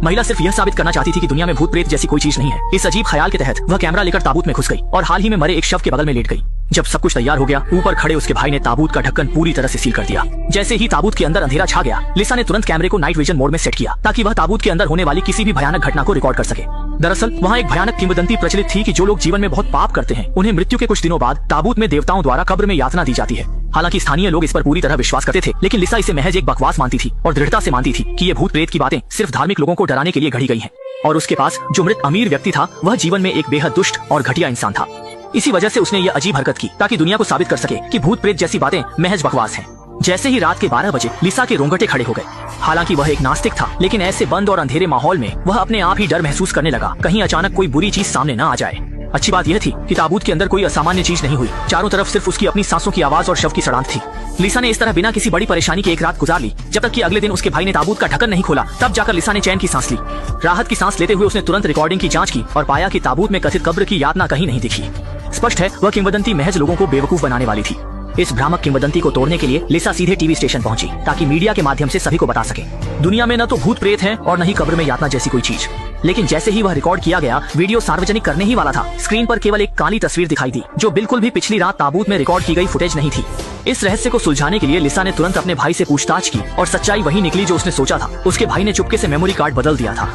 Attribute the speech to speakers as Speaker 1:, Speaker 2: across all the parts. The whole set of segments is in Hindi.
Speaker 1: महिला सिर्फ यह साबित करना चाहती थी कि दुनिया में भूत प्रेत जैसी कोई चीज नहीं है। इस अजीब ख्याल के तहत वह कैमरा लेकर ताबूत में घुस गई और हाल ही में मरे एक शव के बगल में लेट गई। जब सब कुछ तैयार हो गया, ऊपर खड़े उसके भाई ने ताबूत का ढक्कन पूरी तरह से सील कर दिया। जैसे ही ताबूत के अंदर अंधेरा छा गया, लिसा ने तुरंत कैमरे को नाइट विजन मोड में सेट किया ताकि वह ताबूत के अंदर होने वाली किसी भी भयानक घटना को रिकॉर्ड कर सके। दरअसल वहाँ एक भयानक किंवदंती प्रचलित थी कि जो लोग जीवन में बहुत पाप करते हैं, उन्हें मृत्यु के कुछ दिनों बाद ताबूत में देवताओं द्वारा कब्र में यातना दी जाती है। हालांकि स्थानीय लोग इस पर पूरी तरह विश्वास करते थे, लेकिन लिसा इसे महज एक बकवास मानती थी और दृढ़ता से मानती थी कि ये भूत प्रेत की बातें सिर्फ धार्मिक लोगों को डराने के लिए घड़ी गई हैं। और उसके पास जो मृत अमीर व्यक्ति था, वह जीवन में एक बेहद दुष्ट और घटिया इंसान था। इसी वजह से उसने ये अजीब हरकत की ताकि दुनिया को साबित कर सके कि भूत प्रेत जैसी बातें महज बकवास हैं। जैसे ही रात के 12 बजे लिसा के रोंगटे खड़े हो गए। हालांकि वह एक नास्तिक था, लेकिन ऐसे बंद और अंधेरे माहौल में वह अपने आप ही डर महसूस करने लगा, कहीं अचानक कोई बुरी चीज सामने न आ जाए। अच्छी बात यह थी कि ताबूत के अंदर कोई असामान्य चीज नहीं हुई। चारों तरफ सिर्फ उसकी अपनी सांसों की आवाज और शव की सड़ांत थी। लिसा ने इस तरह बिना किसी बड़ी परेशानी के एक रात गुजार ली, जब तक कि अगले दिन उसके भाई ने ताबूत का ढक्कन नहीं खोला। तब जाकर लिसा ने चैन की सांस ली। राहत की सांस लेते हुए उसने तुरंत रिकॉर्डिंग की जांच की और पाया कि ताबूत में कथित कब्र की यातना कहीं नहीं दिखी। स्पष्ट है, वह किंवदंती महज लोगों को बेवकूफ बनाने वाली थी। इस भ्रामक किंवदंती को तोड़ने के लिए लिसा सीधे टीवी स्टेशन पहुंची ताकि मीडिया के माध्यम से सभी को बता सके दुनिया में न तो भूत प्रेत है और न ही कब्र में यातना जैसी कोई चीज। लेकिन जैसे ही वह रिकॉर्ड किया गया, वीडियो सार्वजनिक करने ही वाला था, स्क्रीन पर केवल एक काली तस्वीर दिखाई दी, जो बिल्कुल भी पिछली रात ताबूत में रिकॉर्ड की गई फुटेज नहीं थी। इस रहस्य को सुलझाने के लिए लिसा ने तुरंत अपने भाई से पूछताछ की और सच्चाई वही निकली जो उसने सोचा था। उसके भाई ने चुपके से मेमोरी कार्ड बदल दिया था।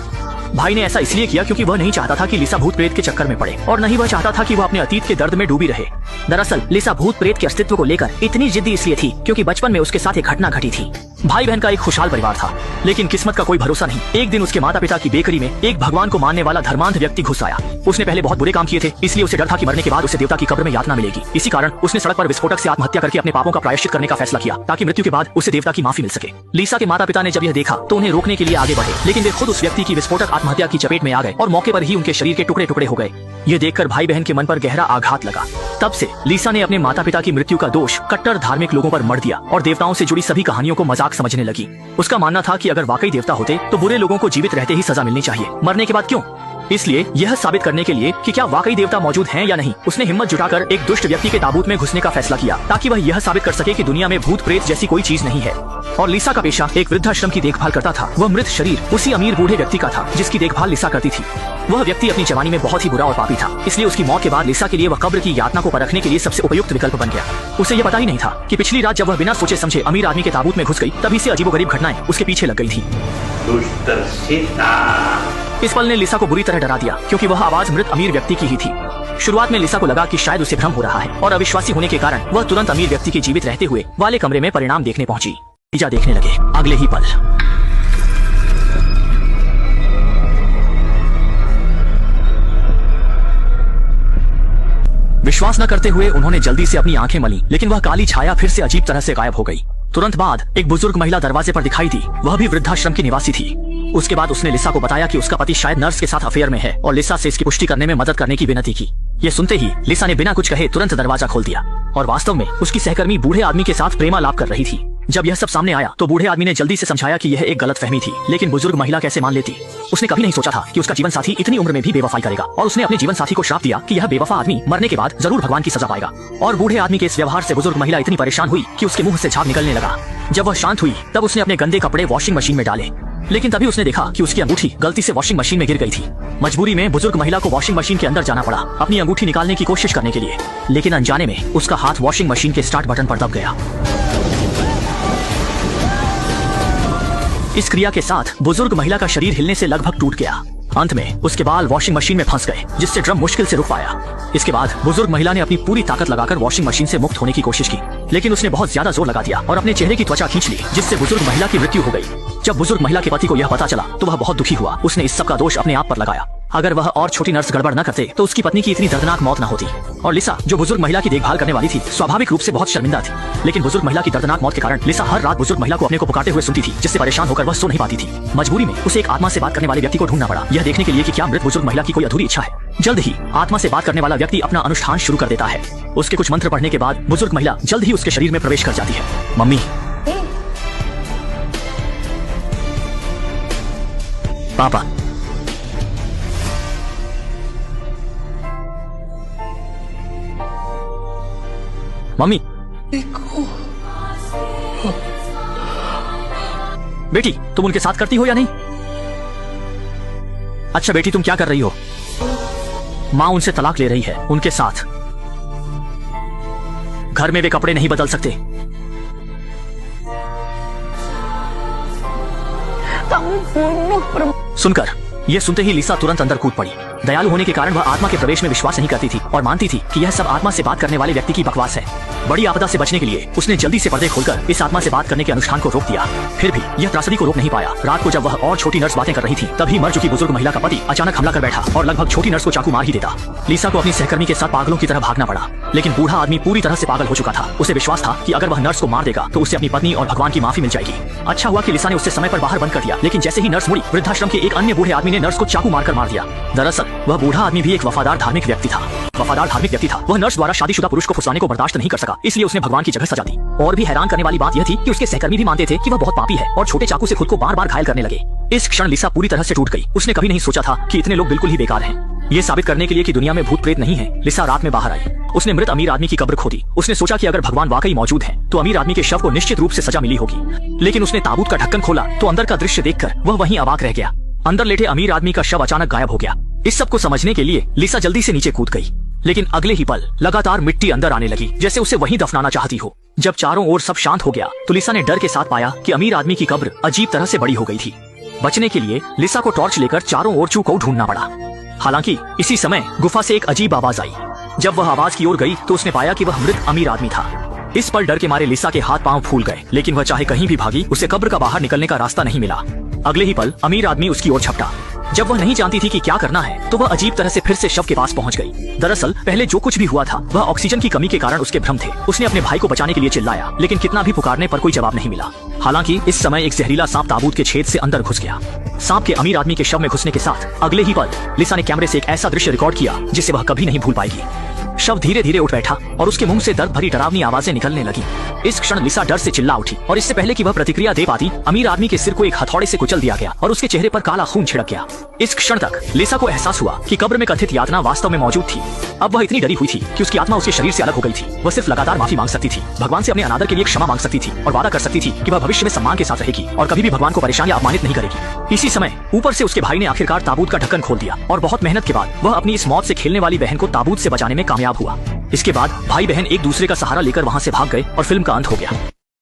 Speaker 1: भाई ने ऐसा इसलिए किया क्योंकि वह नहीं चाहता था कि लिसा भूत प्रेत के चक्कर में पड़े और न ही वह चाहता था कि वह अपने अतीत के दर्द में डूबी रहे। दरअसल लिसा भूत प्रेत के अस्तित्व को लेकर इतनी जिद्दी इसलिए थी क्योंकि बचपन में उसके साथ एक घटना घटी थी। भाई बहन का एक खुशहाल परिवार था, लेकिन किस्मत का कोई भरोसा नहीं। एक दिन उसके माता पिता की बेकरी में एक भगवान को मानने वाला धर्मांध व्यक्ति घुस आया। उसने पहले बहुत बुरे काम किए थे, इसलिए उसे डर था कि मरने के बाद उसे देवता की कब्र में यातना मिलेगी। इसी कारण उसने सड़क पर विस्फोटक से आत्महत्या करके अपने पापों का प्रायश्चित करने का फैसला किया ताकि मृत्यु के बाद उसे देवता की माफी मिल सके। लिसा के माता पिता ने जब यह देखा तो उन्हें रोकने के लिए आगे बढ़े, लेकिन वे खुद उस व्यक्ति की विस्फोटक आत्महत्या की चपेट में आ गए और मौके पर ही उनके शरीर के टुकड़े टुकड़े हो गए। ये देखकर भाई बहन के मन पर गहरा आघात लगा। तब से लिसा ने अपने माता पिता की मृत्यु का दोष कट्टर धार्मिक लोगों पर मढ़ दिया और देवताओं से जुड़ी सभी कहानियों को मजाक समझने लगी। उसका मानना था कि अगर वाकई देवता होते तो बुरे लोगों को जीवित रहते ही सजा मिलनी चाहिए, मरने के बाद क्यों। इसलिए यह साबित करने के लिए कि क्या वाकई देवता मौजूद हैं या नहीं, उसने हिम्मत जुटाकर एक दुष्ट व्यक्ति के ताबूत में घुसने का फैसला किया ताकि वह यह साबित कर सके कि दुनिया में भूत प्रेत जैसी कोई चीज नहीं है। और लिसा का पेशा एक वृद्धाश्रम की देखभाल करता था। वह मृत शरीर उसी अमीर बूढ़े व्यक्ति का था जिसकी देखभाल लिसा करती थी। वह व्यक्ति अपनी जवानी में बहुत ही बुरा और पापी था, इसलिए उसकी मौत के बाद लिसा के लिए वह कब्र की यातना को परखने के लिए सबसे उपयुक्त विकल्प बन गया। उसे यह पता ही नहीं था कि पिछली रात जब वह बिना सोचे समझे अमीर आदमी के ताबूत में घुस गई, तभी से अजीबोगरीब घटनाएं उसके पीछे लग गई थी। इस पल ने लिसा को बुरी तरह डरा दिया क्योंकि वह आवाज मृत अमीर व्यक्ति की ही थी। शुरुआत में लिसा को लगा कि शायद उसे भ्रम हो रहा है और अविश्वासी होने के कारण वह तुरंत अमीर व्यक्ति के जीवित रहते हुए वाले कमरे में परिणाम देखने पहुंची। नतीजा देखने लगे अगले ही पल। विश्वास न करते हुए उन्होंने जल्दी से अपनी आंखें मली, लेकिन वह काली छाया फिर से अजीब तरह से गायब हो गई। तुरंत बाद एक बुजुर्ग महिला दरवाजे पर दिखाई दी। वह भी वृद्धाश्रम की निवासी थी। उसके बाद उसने लिसा को बताया कि उसका पति शायद नर्स के साथ अफेयर में है और लिसा से इसकी पुष्टि करने में मदद करने की विनती की। ये सुनते ही लिसा ने बिना कुछ कहे तुरंत दरवाजा खोल दिया और वास्तव में उसकी सहकर्मी बूढ़े आदमी के साथ प्रेमालाप कर रही थी। जब यह सब सामने आया तो बूढ़े आदमी ने जल्दी से समझाया कि यह एक गलतफहमी थी, लेकिन बुजुर्ग महिला कैसे मान लेती। उसने कभी नहीं सोचा था कि उसका जीवन साथी इतनी उम्र में भी बेवफाई करेगा और उसने अपने जीवन साथी को श्राप दिया कि यह बेवफा आदमी मरने के बाद जरूर भगवान की सजा पाएगा। और बूढ़े आदमी के इस व्यवहार से बुजुर्ग महिला इतनी परेशान हुई कि उसके मुंह से झाग निकलने लगा। जब वह शांत हुई तब उसने अपने गंदे कपड़े वॉशिंग मशीन में डाले, लेकिन तभी उसने देखा कि उसकी अंगूठी गलती से वॉशिंग मशीन में गिर गई थी। मजबूरी में बुजुर्ग महिला को वॉशिंग मशीन के अंदर जाना पड़ा अपनी अंगूठी निकालने की कोशिश करने के लिए, लेकिन अनजाने में उसका हाथ वॉशिंग मशीन के स्टार्ट बटन पर दब गया। इस क्रिया के साथ बुजुर्ग महिला का शरीर हिलने से लगभग टूट गया। अंत में उसके बाल वॉशिंग मशीन में फंस गए, जिससे ड्रम मुश्किल से रुक पाया। इसके बाद बुजुर्ग महिला ने अपनी पूरी ताकत लगाकर वॉशिंग मशीन से मुक्त होने की कोशिश की, लेकिन उसने बहुत ज्यादा जोर लगा दिया और अपने चेहरे की त्वचा खींच ली, जिससे बुजुर्ग महिला की मृत्यु हो गई। जब बुजुर्ग महिला के पति को यह पता चला तो वह बहुत दुखी हुआ। उसने इस सब का दोष अपने आप पर लगाया। अगर वह और छोटी नर्स गड़बड़ न करते तो उसकी पत्नी की इतनी दर्दनाक मौत न होती। और लिसा, जो बुजुर्ग महिला की देखभाल करने वाली थी, स्वाभाविक रूप से बहुत शर्मिंदा थी। लेकिन बुजुर्ग महिला की दर्दनाक मौत के कारण लिसा हर रात बुजुर्ग महिला को अपने को पुकारते हुए सुनती थी, जिससे परेशान होकर वह सो नहीं पाती थी। मजबूरी में उसे एक आत्मा से बात करने वाले व्यक्ति को ढूंढना पड़ा, यह देखने के लिए कि क्या मृत बुजुर्ग महिला की कोई अधूरी इच्छा है। जल्द ही आत्मा से बात करने वाला व्यक्ति अपना अनुष्ठान शुरू कर देता है। उसके कुछ मंत्र पढ़ने के बाद बुजुर्ग महिला जल्द ही उसके शरीर में प्रवेश कर जाती है। मम्मी, पापा, मम्मी, बेटी, तुम उनके साथ करती हो या नहीं? अच्छा बेटी तुम क्या कर रही हो? माँ उनसे तलाक ले रही है, उनके साथ। घर में वे कपड़े नहीं बदल सकते। सुनकर यह सुनते ही लिसा तुरंत अंदर कूद पड़ी। दयालु होने के कारण वह आत्मा के प्रवेश में विश्वास नहीं करती थी और मानती थी कि यह सब आत्मा से बात करने वाले व्यक्ति की बकवास है। बड़ी आपदा से बचने के लिए उसने जल्दी से पर्दे खोलकर इस आत्मा से बात करने के अनुष्ठान को रोक दिया। फिर भी यह त्रासदी को रोक नहीं पाया। रात को जब वह और छोटी नर्स बातें कर रही थी, तभी मर चुकी बुजुर्ग महिला का पति अचानक हमला कर बैठा और लगभग छोटी नर्स को चाकू मार ही देता। लिसा को अपनी सहकर्मी के साथ पागलों की तरह भागना पड़ा, लेकिन बूढ़ा आदमी पूरी तरह से पागल हो चुका था। उसे विश्वास था कि अगर वह नर्स को मार देगा तो उसे अपनी पत्नी और भगवान की माफी मिल जाएगी। अच्छा हुआ कि लिसा ने उसे समय पर बाहर बंद कर दिया, लेकिन जैसे ही नर्स मुड़ी, वृद्धाश्रम के एक अन्य बूढ़े आदमी ने नर्स को चाकू मारकर मार दिया। दरअसल वह बूढ़ा आदमी भी एक वफादार धार्मिक व्यक्ति था। वह नर्स द्वारा शादीशुदा पुरुष को फुसलाने को बर्दाश्त नहीं कर सका, इसलिए उसने भगवान की जगह सजा दी। और भी हैरान करने वाली बात यह थी कि उसके सहकर्मी भी मानते थे कि वह बहुत पापी है और छोटे चाकू से खुद को बार बार घायल करने लगे। इस क्षण लिसा पूरी तरह से टूट गई। उसने कभी नहीं सोचा था कि इतने लोग बिल्कुल ही बेकार हैं। ये साबित करने के लिए कि दुनिया में भूत प्रेत नहीं है, लिसा रात में बाहर आई। उसने मृत अमीर आदमी की कब्र खोदी। उसने सोचा कि अगर भगवान वाकई मौजूद है तो अमीर आदमी के शव को निश्चित रूप से सजा मिली होगी। लेकिन उसने ताबूत का ढक्कन खोला तो अंदर का दृश्य देखकर वह वहीं अवाक रह गया। अंदर लेटे अमीर आदमी का शव अचानक गायब हो गया। इस सब को समझने के लिए लिसा जल्दी से नीचे कूद गई, लेकिन अगले ही पल लगातार मिट्टी अंदर आने लगी, जैसे उसे वहीं दफनाना चाहती हो। जब चारों ओर सब शांत हो गया तो लिसा ने डर के साथ पाया कि अमीर आदमी की कब्र अजीब तरह से बड़ी हो गई थी। बचने के लिए लिसा को टॉर्च लेकर चारों ओर चू को ढूंढना पड़ा। हालांकि इसी समय गुफा से एक अजीब आवाज आई। जब वह आवाज की ओर गई तो उसने पाया कि वह मृत अमीर आदमी था। इस पर डर के मारे लिसा के हाथ पांव फूल गए, लेकिन वह चाहे कहीं भी भागी, उसे कब्र का बाहर निकलने का रास्ता नहीं मिला। अगले ही पल अमीर आदमी उसकी ओर झपटा। जब वह नहीं जानती थी कि क्या करना है तो वह अजीब तरह से फिर से शव के पास पहुंच गई। दरअसल पहले जो कुछ भी हुआ था वह ऑक्सीजन की कमी के कारण उसके भ्रम थे। उसने अपने भाई को बचाने के लिए चिल्लाया, लेकिन कितना भी पुकारने पर कोई जवाब नहीं मिला। हालांकि इस समय एक जहरीला सांप ताबूत के छेद से अंदर घुस गया। सांप के अमीर आदमी के शव में घुसने के साथ अगले ही पल लिसा ने कैमरे से एक ऐसा दृश्य रिकॉर्ड किया जिसे वह कभी नहीं भूल पाएगी। शव धीरे धीरे उठ बैठा और उसके मुंह से दर्द भरी डरावनी आवाजें निकलने लगी। इस क्षण लिसा डर से चिल्ला उठी और इससे पहले कि वह प्रतिक्रिया दे पाती, अमीर आदमी के सिर को एक हथौड़े से कुचल दिया गया और उसके चेहरे पर काला खून छिड़क गया। इस क्षण तक लिसा को एहसास हुआ कि कब्र में कथित यातना वास्तव में मौजूद थी। अब वह इतनी डरी हुई थी कि उसकी आत्मा उसके शरीर से अलग हो गई थी। वह सिर्फ लगातार माफी मांग सकती थी, भगवान से अपने अनादर के लिए क्षमा मांग सकती थी और वादा कर सकती थी कि वह भविष्य में सम्मान के साथ रहेगी और कभी भी भगवान को परेशान या अपमानित नहीं करेगी। इसी समय ऊपर से उसके भाई ने आखिरकार ताबूत का ढक्कन खोल दिया और बहुत मेहनत के बाद वह अपनी इस मौत से खेलने वाली बहन को ताबूत से बचाने में कामयाब हुआ। इसके बाद भाई बहन एक दूसरे का सहारा लेकर वहां से भाग गए और फिल्म का अंत हो गया।